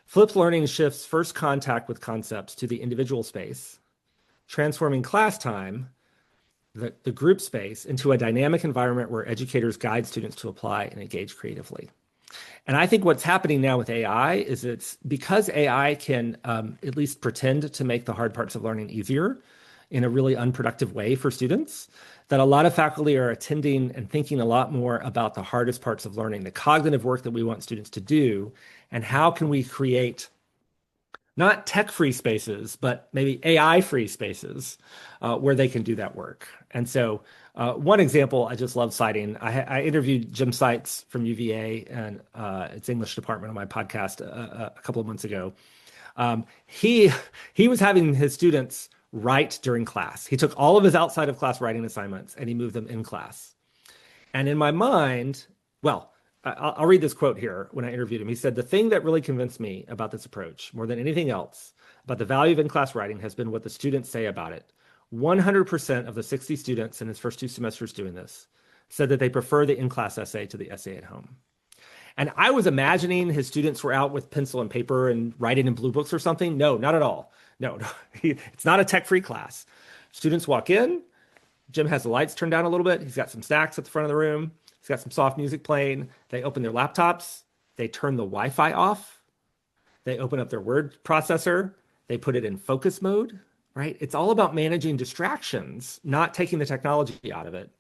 Flipped learning shifts first contact with concepts to the individual space, transforming class time, the group space, into a dynamic environment where educators guide students to apply and engage creatively. And I think what's happening now with AI is it's because AI can at least pretend to make the hard parts of learning easier in a really unproductive way for students, that a lot of faculty are attending and thinking a lot more about the hardest parts of learning, the cognitive work that we want students to do, and how can we create not tech-free spaces, but maybe AI-free spaces where they can do that work. And so one example I just love citing, I interviewed Jim Seitz from UVA and its English department on my podcast a couple of months ago. He was having his students write during class. He took all of his outside of class writing assignments and he moved them in class. And in my mind, well, I'll read this quote here when I interviewed him. He said, "The thing that really convinced me about this approach, more than anything else, about the value of in-class writing has been what the students say about it. 100% of the 60 students in his first 2 semesters doing this said that they prefer the in-class essay to the essay at home." And I was imagining his students were out with pencil and paper and writing in blue books or something. No, not at all. No, it's not a tech-free class. Students walk in. Jim has the lights turned down a little bit. He's got some snacks at the front of the room. He's got some soft music playing. They open their laptops. They turn the Wi-Fi off. They open up their word processor. They put it in focus mode, right? It's all about managing distractions, not taking the technology out of it.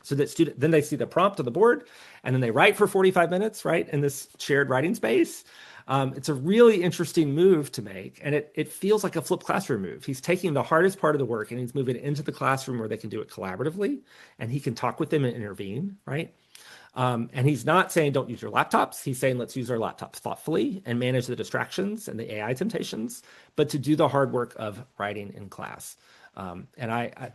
So that then they see the prompt on the board, and then they write for 45 minutes, right, in this shared writing space. It's a really interesting move to make, and it feels like a flipped classroom move. He's taking the hardest part of the work, and he's moving it into the classroom where they can do it collaboratively, and he can talk with them and intervene, right? And he's not saying don't use your laptops. He's saying let's use our laptops thoughtfully and manage the distractions and the AI temptations, but to do the hard work of writing in class. And I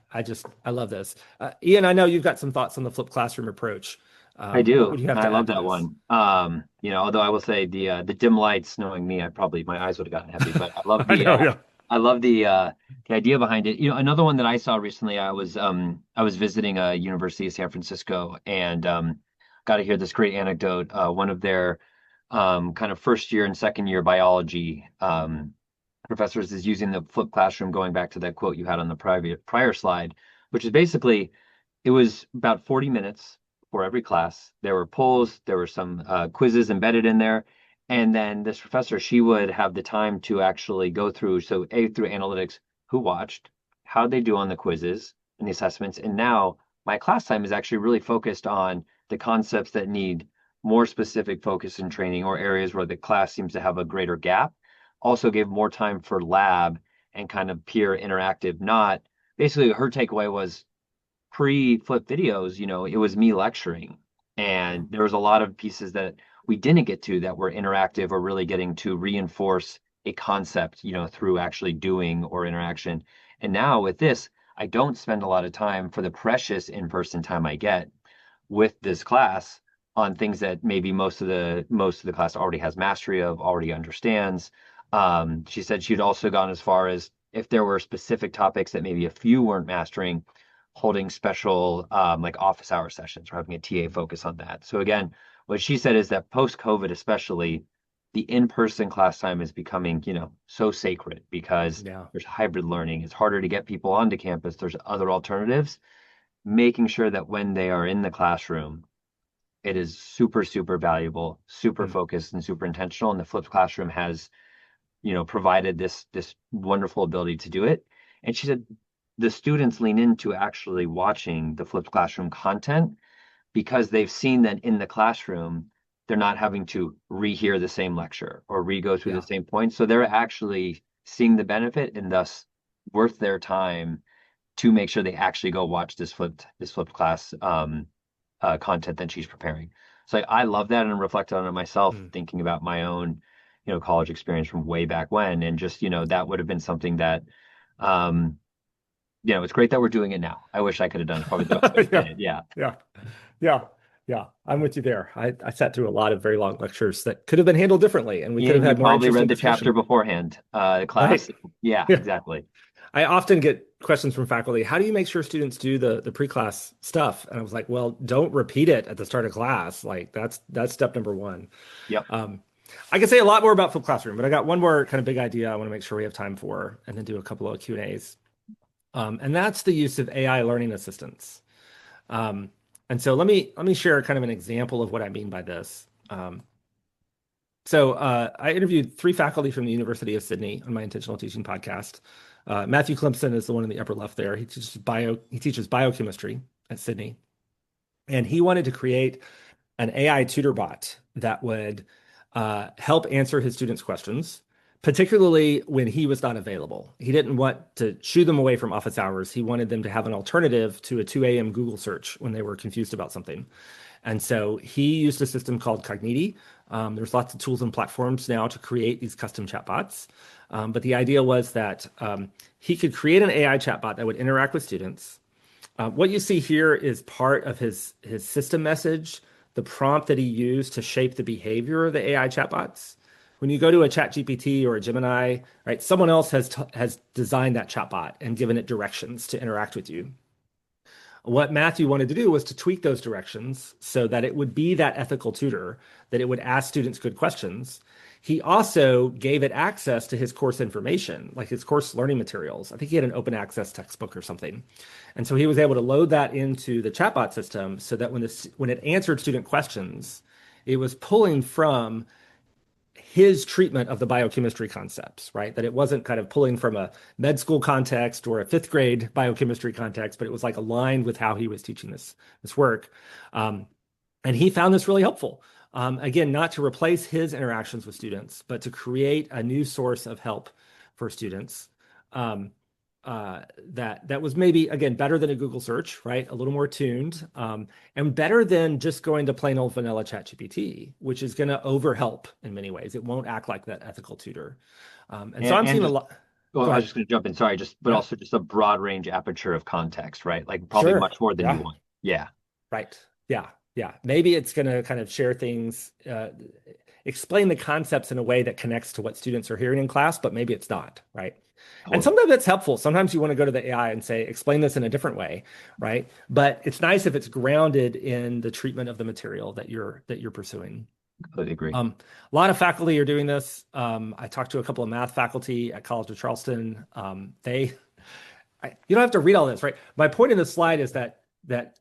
love this. Ian, I know you've got some thoughts on the flipped classroom approach. I do. What do you have to I add love to that this? one. Although I will say the dim lights, knowing me, my eyes would have gotten heavy. But I love I know, yeah. I love the idea behind it. Another one that I saw recently, I was visiting a University of San Francisco and got to hear this great anecdote. One of their kind of first year and second year biology professors is using the flipped classroom, going back to that quote you had on the prior slide, which is basically it was about 40 minutes for every class. There were polls, there were some quizzes embedded in there. And then this professor, she would have the time to actually go through, through analytics, who watched, how they do on the quizzes and the assessments. And now my class time is actually really focused on the concepts that need more specific focus and training, or areas where the class seems to have a greater gap. Also gave more time for lab and kind of peer interactive. Not basically, her takeaway was pre-flip videos, it was me lecturing, and there was a lot of pieces that we didn't get to that were interactive or really getting to reinforce a concept, through actually doing or interaction. And now with this, I don't spend a lot of time, for the precious in-person time I get with this class, on things that maybe most of the class already has mastery of, already understands. She said she'd also gone as far as, if there were specific topics that maybe a few weren't mastering, holding special like office hour sessions or having a TA focus on that. So again, what she said is that post-COVID, especially, the in-person class time is becoming, so sacred because there's hybrid learning. It's harder to get people onto campus. There's other alternatives. Making sure that when they are in the classroom, it is super, super valuable, super focused, and super intentional. And the flipped classroom has, provided this wonderful ability to do it. And she said the students lean into actually watching the flipped classroom content because they've seen that in the classroom, they're not having to rehear the same lecture or re-go through the same points. So they're actually seeing the benefit and thus worth their time to make sure they actually go watch this flipped class content that she's preparing. So I love that and reflected on it myself, thinking about my own, college experience from way back when, and just, that would have been something that, it's great that we're doing it now. I wish I could have done it. Probably the best way to did. Yeah. I'm with you there. I sat through a lot of very long lectures that could have been handled differently, and we could have had more probably read the discussion. chapter beforehand, class. Right? Yeah, exactly. I often get questions from faculty. How do you make sure students do the pre-class stuff? And I was like, well, don't repeat it at the start of class. Like that's step number one. Yep. I can say a lot more about flipped classroom, but I got one more kind of big idea I want to make sure we have time for, and then do a couple of Q&As. And that's the use of AI learning assistants. And so let me share kind of an example of what I mean by this. So I interviewed 3 faculty from the University of Sydney on my Intentional Teaching podcast. Matthew Clemson is the one in the upper left there. He teaches biochemistry at Sydney. And he wanted to create an AI tutor bot that would help answer his students' questions, particularly when he was not available. He didn't want to shoo them away from office hours. He wanted them to have an alternative to a 2 a.m. Google search when they were confused about something. And so he used a system called Cogniti. There's lots of tools and platforms now to create these custom chatbots. But the idea was that he could create an AI chatbot that would interact with students. What you see here is part of his system message, the prompt that he used to shape the behavior of the AI chatbots. When you go to a ChatGPT or a Gemini, right, someone else has designed that chatbot and given it directions to interact with you. What Matthew wanted to do was to tweak those directions so that it would be that ethical tutor, that it would ask students good questions. He also gave it access to his course information, like his course learning materials. I think he had an open access textbook or something. And so he was able to load that into the chatbot system so that when it answered student questions, it was pulling from his treatment of the biochemistry concepts, right? That it wasn't kind of pulling from a med school context or a 5th grade biochemistry context, but it was like aligned with how he was teaching this work. And he found this really helpful. Again, not to replace his interactions with students, but to create a new source of help for students. That was maybe, again, better than a Google search, right? A little more tuned, and better than just going to plain old vanilla ChatGPT, which is going to overhelp in many ways. It won't act like that ethical tutor. So I'm seeing a lot. Well, I was just going to jump in, sorry, but also just a broad range aperture of context, right? Like probably much more than you want. Yeah. Right. Yeah. Maybe it's going to kind of share things, explain the concepts in a way that connects to what students are hearing in class, but maybe it's not, right? And sometimes that's helpful. Sometimes you want to go to the AI and say, explain this in a different way, right? But it's nice if it's grounded in the treatment of the material that you're pursuing. Completely agree. A lot of faculty are doing this. I talked to a couple of math faculty at College of Charleston. You don't have to read all this, right? My point in this slide is that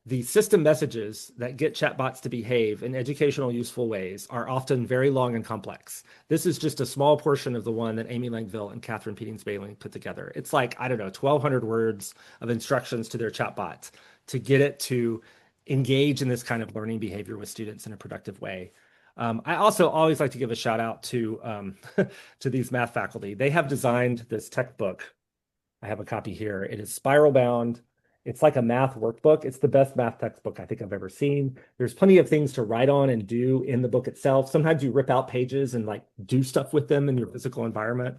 the system messages that get chatbots to behave in educational useful ways are often very long and complex. This is just a small portion of the one that Amy Langville and Catherine Petings-Baling put together. It's like, 1,200 words of instructions to their chatbot to get it to engage in this kind of learning behavior with students in a productive way. I also always like to give a shout out to these math faculty. They have designed this textbook. I have a copy here. It is spiral bound. It's like a math workbook. It's the best math textbook I think I've ever seen. There's plenty of things to write on and do in the book itself. Sometimes you rip out pages and do stuff with them in your physical environment.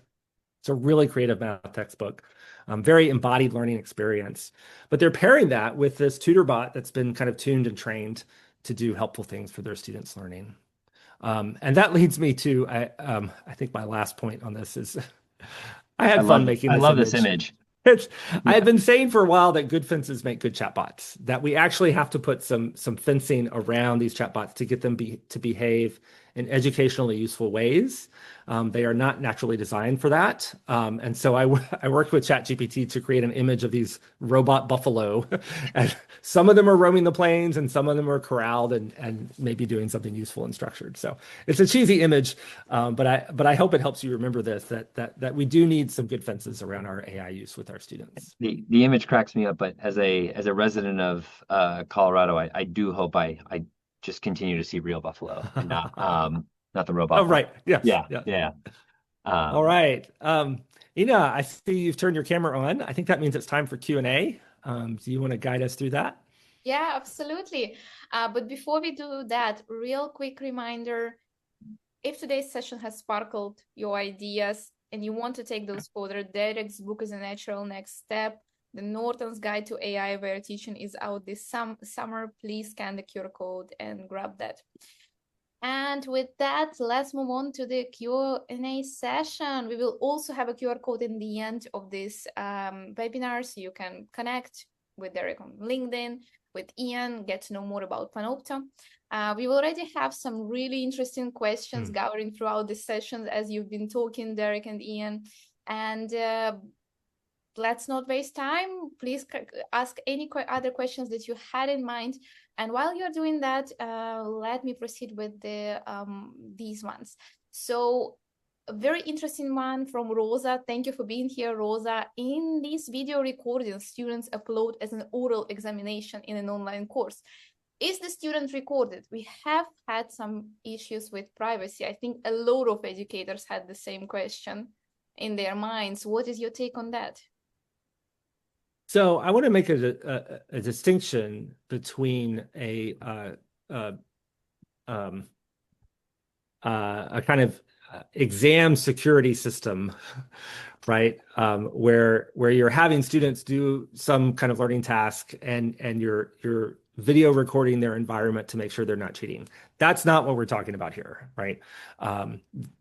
It's a really creative math textbook, very embodied learning experience. But they're pairing that with this tutor bot that's been kind of tuned and trained to do helpful things for their students' learning. And that leads me to, I think my last point on this is I had fun making I this love this image. image. I had been saying for a while that good fences make good chatbots, that we actually have to put some fencing around these chatbots to get them to behave in educationally useful ways. They are not naturally designed for that. And so I worked with ChatGPT to create an image of these robot buffalo. And some of them are roaming the plains and some of them are corralled and maybe doing something useful and structured. So it's a cheesy image, but I hope it helps you remember this, that we do need some good fences around our AI use with our students. The image cracks me up, but as a resident of Colorado, I do hope I just continue to see real buffalo and not the robot Oh, buffalo. right. Yes. Yeah. All right. Ina, I see you've turned your camera on. I think that means it's time for Q&A. Do you want to guide us through that? Yeah, absolutely. But before we do that, real quick reminder, if today's session has sparkled your ideas and you want to take those further, Derek's book is a natural next step. The Norton's Guide to AI Aware Teaching is out this summer. Please scan the QR code and grab that. And with that, let's move on to the Q&A session. We will also have a QR code in the end of this webinar, so you can connect with Derek on LinkedIn, with Ian, get to know more about Panopto. We already have some really interesting questions gathering throughout the sessions as you've been talking, Derek and Ian. And let's not waste time. Please ask any other questions that you had in mind. And while you're doing that, let me proceed with these ones. So a very interesting one from Rosa. Thank you for being here, Rosa. In this video recording, students upload as an oral examination in an online course. Is the student recorded? We have had some issues with privacy. I think a lot of educators had the same question in their minds. What is your take on that? So I want to make a distinction between a kind of exam security system, right? Where you're having students do some kind of learning task and you're video recording their environment to make sure they're not cheating. That's not what we're talking about here, right?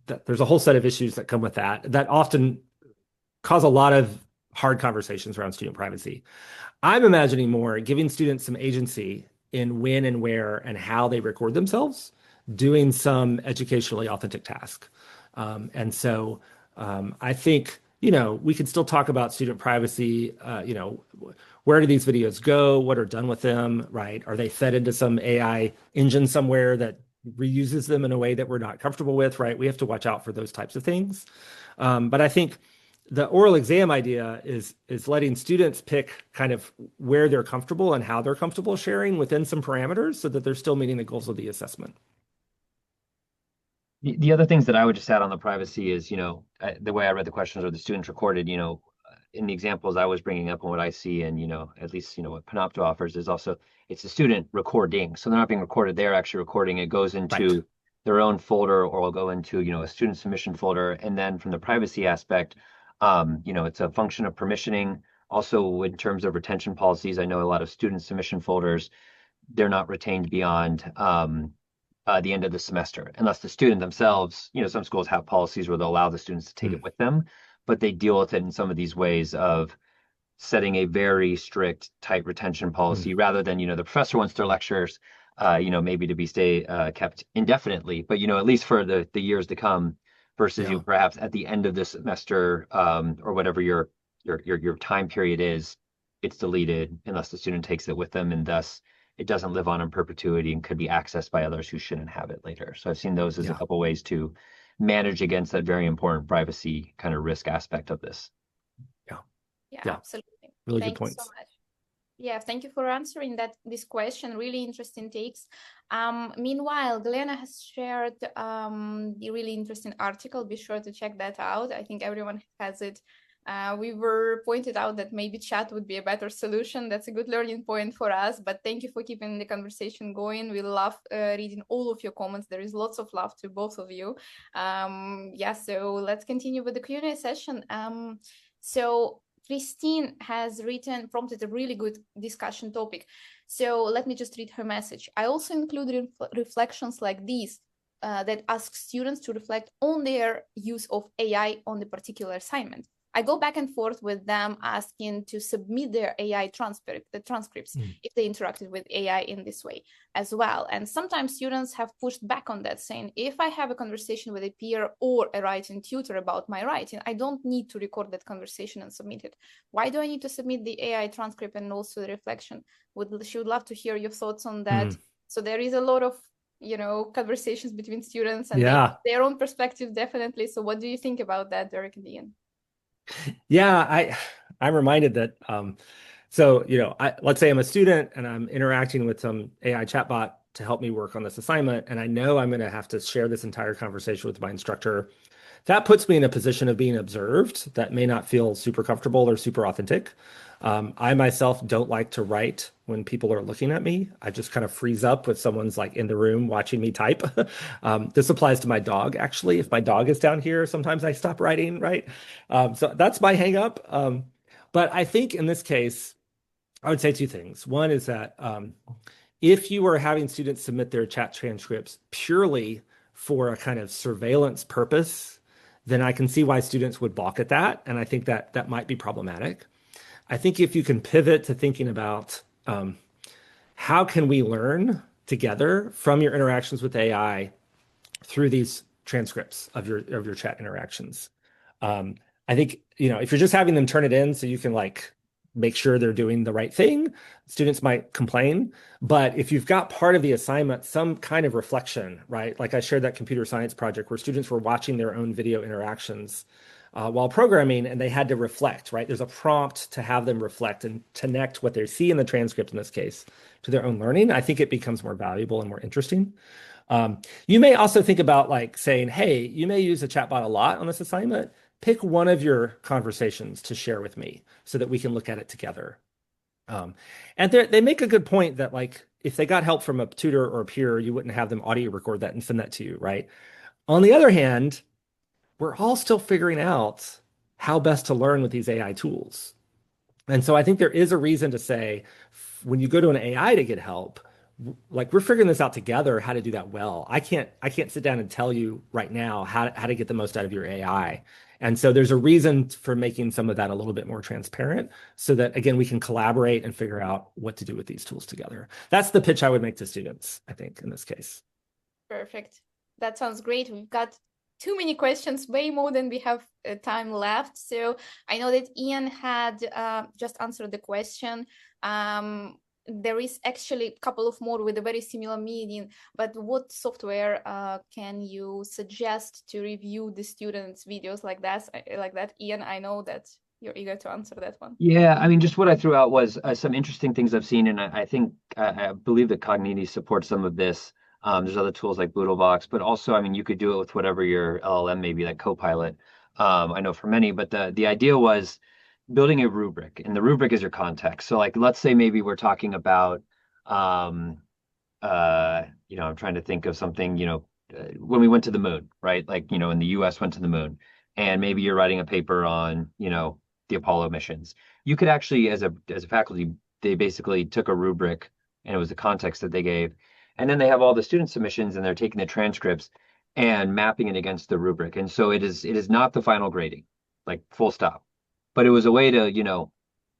There's a whole set of issues that come with that often cause a lot of hard conversations around student privacy. I'm imagining more giving students some agency in when and where and how they record themselves doing some educationally authentic task. And so I think, we could still talk about student privacy, where do these videos go? What are done with them, right? Are they fed into some AI engine somewhere that reuses them in a way that we're not comfortable with, right? We have to watch out for those types of things. But I think the oral exam idea is letting students pick kind of where they're comfortable and how they're comfortable sharing within some parameters so that they're still meeting the goals of the assessment. The other things that I would just add on the privacy is, the way I read the questions or the students recorded, in the examples I was bringing up and what I see and, at least, what Panopto offers is also, it's the student recording. So they're not being recorded, they're actually recording. It goes into their own folder or will go into, a student submission folder. And then from the privacy aspect, it's a function of permissioning. Also, in terms of retention policies, I know a lot of student submission folders, they're not retained beyond the end of the semester, unless the student themselves, some schools have policies where they'll allow the students to take it with them, but they deal with it in some of these ways of setting a very strict, tight retention policy rather than, the professor wants their lectures, maybe to be kept indefinitely, but, at least for the years to come, versus you perhaps at the end of the semester or whatever your time period is, it's deleted unless the student takes it with them, and thus it doesn't live on in perpetuity and could be accessed by others who shouldn't have it later. So I've seen those as a couple ways to manage against that very important privacy kind of risk aspect of this. Yeah, absolutely. Really Thank good points. you so much. Yeah, thank you for answering this question. Really interesting takes. Meanwhile, Glenna has shared a really interesting article. Be sure to check that out. I think everyone has it. We were pointed out that maybe chat would be a better solution. That's a good learning point for us. But thank you for keeping the conversation going. We love reading all of your comments. There is lots of love to both of you. So let's continue with the Q&A session. So Christine has prompted a really good discussion topic. So let me just read her message. I also include reflections like these that ask students to reflect on their use of AI on the particular assignment. I go back and forth with them asking to submit their AI transcripts if they interacted with AI in this way as well. And sometimes students have pushed back on that, saying, if I have a conversation with a peer or a writing tutor about my writing, I don't need to record that conversation and submit it. Why do I need to submit the AI transcript and also the reflection? She would love to hear your thoughts on that. So there is a lot of, conversations between students and their own perspective, definitely. So what do you think about that, Derek and Ian? Yeah, I'm reminded that, let's say I'm a student and I'm interacting with some AI chatbot to help me work on this assignment, and I know I'm going to have to share this entire conversation with my instructor. That puts me in a position of being observed that may not feel super comfortable or super authentic. I myself don't like to write when people are looking at me. I just kind of freeze up with someone's like in the room watching me type. This applies to my dog, actually. If my dog is down here, sometimes I stop writing, right? So that's my hang up. But I think in this case, I would say two things. One is that if you are having students submit their chat transcripts purely for a kind of surveillance purpose, then I can see why students would balk at that. And I think that that might be problematic. I think if you can pivot to thinking about how can we learn together from your interactions with AI through these transcripts of your chat interactions. I think, if you're just having them turn it in so you can like make sure they're doing the right thing, students might complain. But if you've got part of the assignment, some kind of reflection, right? Like I shared that computer science project where students were watching their own video interactions while programming, and they had to reflect, right? There's a prompt to have them reflect and connect what they see in the transcript, in this case, to their own learning. I think it becomes more valuable and more interesting. You may also think about like saying, hey, you may use a chatbot a lot on this assignment. Pick one of your conversations to share with me so that we can look at it together. And they make a good point that like, if they got help from a tutor or a peer, you wouldn't have them audio record that and send that to you, right? On the other hand, we're all still figuring out how best to learn with these AI tools. And so I think there is a reason to say, when you go to an AI to get help, like we're figuring this out together, how to do that well. I can't sit down and tell you right now how to get the most out of your AI. And so there's a reason for making some of that a little bit more transparent so that, again, we can collaborate and figure out what to do with these tools together. That's the pitch I would make to students, I think, in this case. Perfect. That sounds great. We've got too many questions, way more than we have time left. So I know that Ian had just answered the question. There is actually a couple of more with a very similar meaning, but what software can you suggest to review the students' videos like that? Ian, I know that you're eager to answer that one. Yeah, I mean, just what I threw out was some interesting things I've seen, and I think I believe that Cogniti supports some of this. There's other tools like Boodlebox, but also, I mean, you could do it with whatever your LLM may be, like Copilot. I know for many, but the idea was building a rubric, and the rubric is your context. So like, let's say maybe we're talking about, I'm trying to think of something, when we went to the moon, right? Like, and the US went to the moon, and maybe you're writing a paper on, the Apollo missions. You could actually, as a faculty, they basically took a rubric, and it was the context that they gave. And then they have all the student submissions, and they're taking the transcripts and mapping it against the rubric. And so it is not the final grading, like full stop. But it was a way to,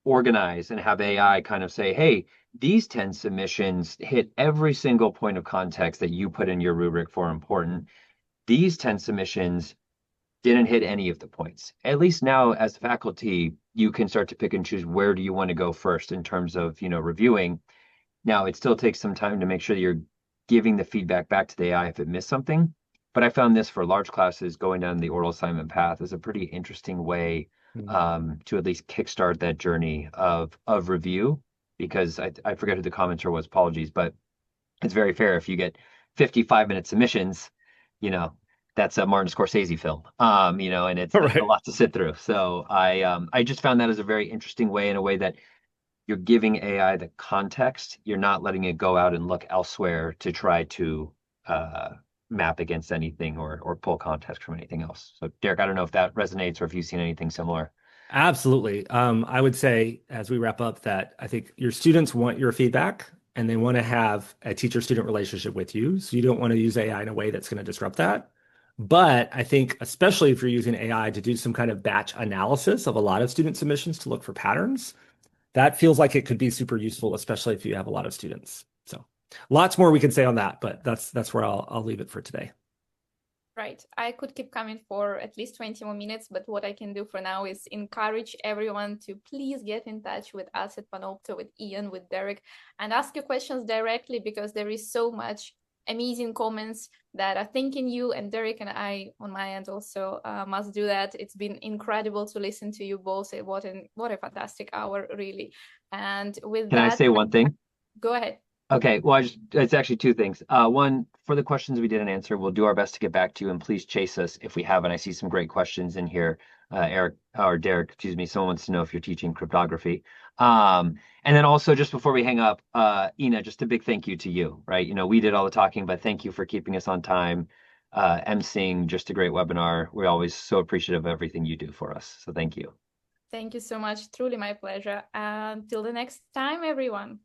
organize and have AI kind of say, hey, these 10 submissions hit every single point of context that you put in your rubric for important. These 10 submissions didn't hit any of the points. At least now, as faculty, you can start to pick and choose where do you want to go first in terms of, reviewing. Now, it still takes some time to make sure that you're giving the feedback back to the AI if it missed something. But I found this for large classes going down the oral assignment path is a pretty interesting way to at least kickstart that journey of review, because I forget who the commenter was, apologies, but it's very fair if you get 55-minute submissions, that's a Martin Scorsese film, and it's Right. a lot to sit through. So I just found that as a very interesting way, in a way that you're giving AI the context. You're not letting it go out and look elsewhere to try to map against anything or pull context from anything else. So Derek, I don't know if that resonates or if you've seen anything similar. Absolutely. I would say, as we wrap up, that I think your students want your feedback and they want to have a teacher-student relationship with you. So you don't want to use AI in a way that's going to disrupt that. But I think, especially if you're using AI to do some kind of batch analysis of a lot of student submissions to look for patterns, that feels like it could be super useful, especially if you have a lot of students. So lots more we can say on that, but that's where I'll leave it for today. Right. I could keep coming for at least 20 more minutes, but what I can do for now is encourage everyone to please get in touch with us at Panopto, with Ian, with Derek, and ask your questions directly, because there is so much amazing comments that are thanking you, and Derek and I on my end also must do that. It's been incredible to listen to you both. What a fantastic hour, really. And with Can I that, say one thing? go ahead. Okay, well, it's actually two things. One, for the questions we didn't answer, we'll do our best to get back to you, and please chase us if we haven't. I see some great questions in here. Eric or Derek, excuse me, someone wants to know if you're teaching cryptography. And then also, just before we hang up, Ina, just a big thank you to you, right? We did all the talking, but thank you for keeping us on time. emceeing just a great webinar. We're always so appreciative of everything you do for us. So thank you. Thank you so much. Truly my pleasure. Until the next time, everyone.